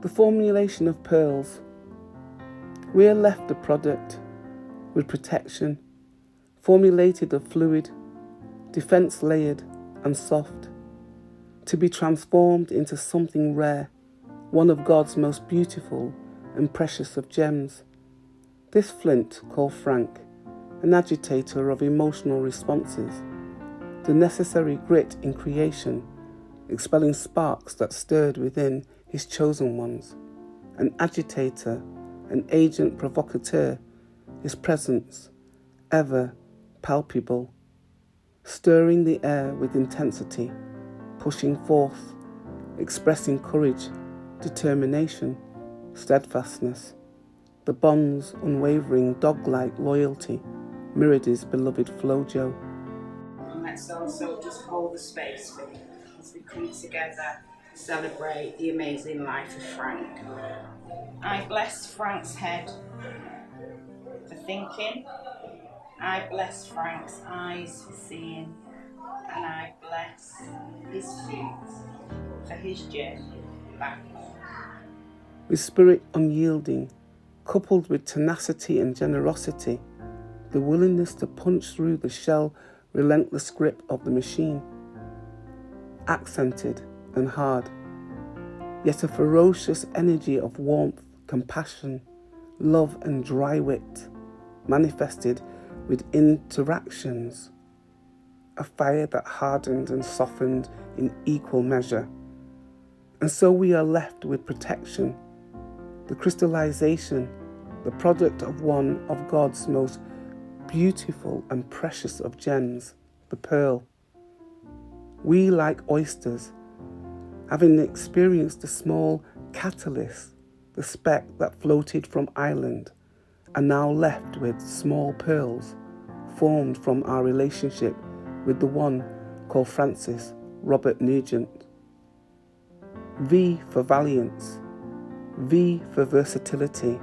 The formulation of pearls. We are left a product with protection, formulated of fluid, defense layered and soft, to be transformed into something rare, one of God's most beautiful and precious of gems. This flint, called Frank, an agitator of emotional responses, the necessary grit in creation, expelling sparks that stirred within his chosen ones, an agitator, an agent provocateur, his presence, ever palpable, stirring the air with intensity, pushing forth, expressing courage, determination, steadfastness, the bond's unwavering dog-like loyalty mirrored his beloved Flojo. And let's also just hold the space for him as we come together to celebrate the amazing life of Frank. I bless Frank's head for thinking, I bless Frank's eyes for seeing, and I bless his feet for his journey back home. With spirit unyielding, coupled with tenacity and generosity, the willingness to punch through the shell relentless grip of the machine, accented and hard, yet a ferocious energy of warmth, compassion, love and dry wit, manifested with interactions, a fire that hardened and softened in equal measure. And so we are left with protection, the crystallization, the product of one of God's most beautiful and precious of gems, the pearl. We, like oysters, having experienced the small catalyst, the speck that floated from island, are now left with small pearls formed from our relationship with the one called Francis Robert Nugent. V for valiance, V for versatility,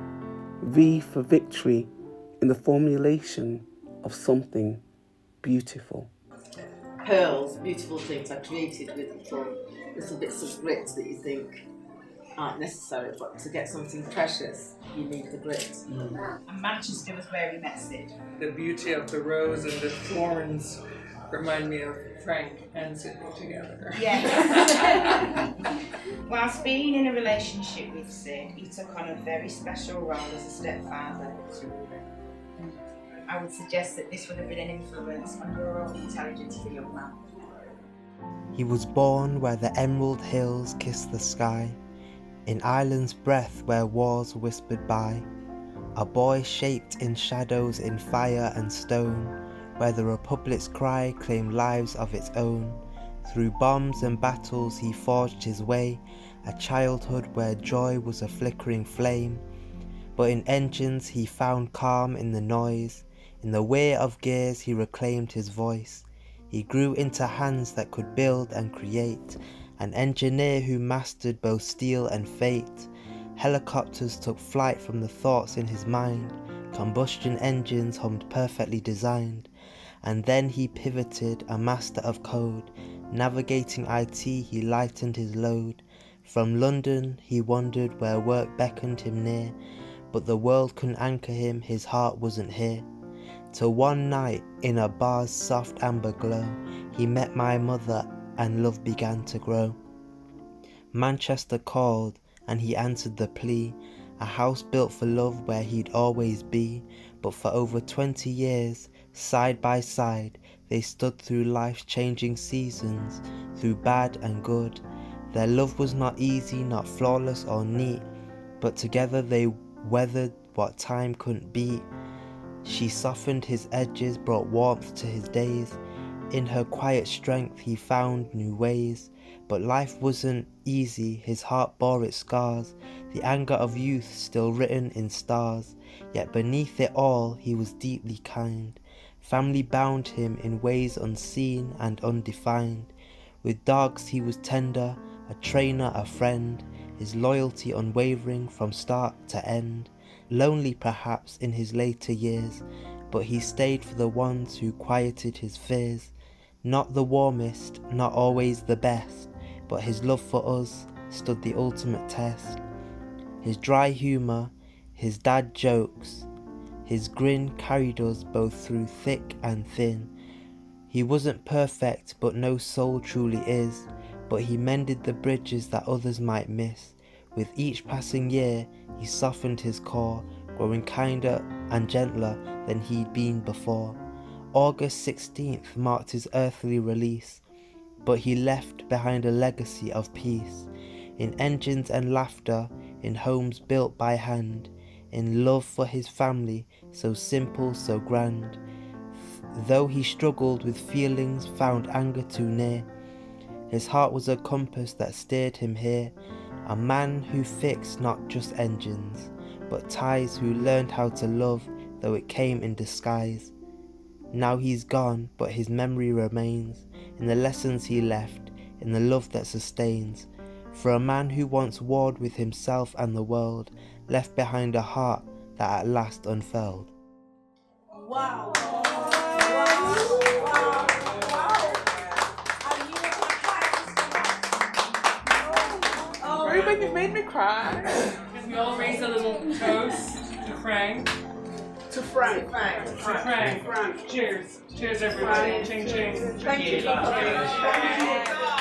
V for victory in the formulation of something beautiful. Pearls, beautiful things are created with little bits of grit that you think aren't necessary, but to get something precious, you need the grit. And Manchester was where we met Sid. The beauty of the rose and the thorns remind me of Frank and Sydney together. Yes. Whilst being in a relationship with Sid, he took on a very special role as a stepfather to Ruben. I would suggest that this would have been an influence on your own intelligence as a young man. He was born where the emerald hills kiss the sky, in Ireland's breath where wars whispered by, a boy shaped in shadows in fire and stone, where the Republic's cry claimed lives of its own. Through bombs and battles he forged his way, a childhood where joy was a flickering flame. But in engines he found calm in the noise, in the whir of gears he reclaimed his voice. He grew into hands that could build and create, an engineer who mastered both steel and fate. Helicopters took flight from the thoughts in his mind, combustion engines hummed perfectly designed. And then he pivoted, a master of code, navigating IT he lightened his load. From London he wandered where work beckoned him near, but the world couldn't anchor him, his heart wasn't here. Till one night, in a bar's soft amber glow, he met my mother and love began to grow. Manchester called and he answered the plea, a house built for love where he'd always be. But for over 20 years, side by side, they stood through life's changing seasons, through bad and good. Their love was not easy, not flawless or neat, but together they weathered what time couldn't beat. She softened his edges, brought warmth to his days. In her quiet strength he found new ways. But life wasn't easy, his heart bore its scars, the anger of youth still written in stars. Yet beneath it all he was deeply kind. Family bound him in ways unseen and undefined. With dogs he was tender, a trainer, a friend, his loyalty unwavering from start to end. Lonely perhaps in his later years, but he stayed for the ones who quieted his fears. Not the warmest, not always the best, but his love for us stood the ultimate test. his dry humour, his dad jokes. His grin carried us both through thick and thin. He wasn't perfect, but no soul truly is, but he mended the bridges that others might miss. With each passing year, he softened his core, growing kinder and gentler than he'd been before. August 16th marked his earthly release, but he left behind a legacy of peace, in engines and laughter, in homes built by hand, in love for his family, so simple, so grand. Though he struggled with feelings, found anger too near, his heart was a compass that steered him here, a man who fixed not just engines, but ties, who learned how to love, though it came in disguise. Now he's gone, but his memory remains, in the lessons he left, in the love that sustains. For a man who once warred with himself and the world, left behind a heart that at last unfurled. Wow. Ruben, you've made me cry. Can we all raise a little toast to Frank? To Frank. To Frank. Cheers. Cheers, everybody. Ching ching. Thank you for coming.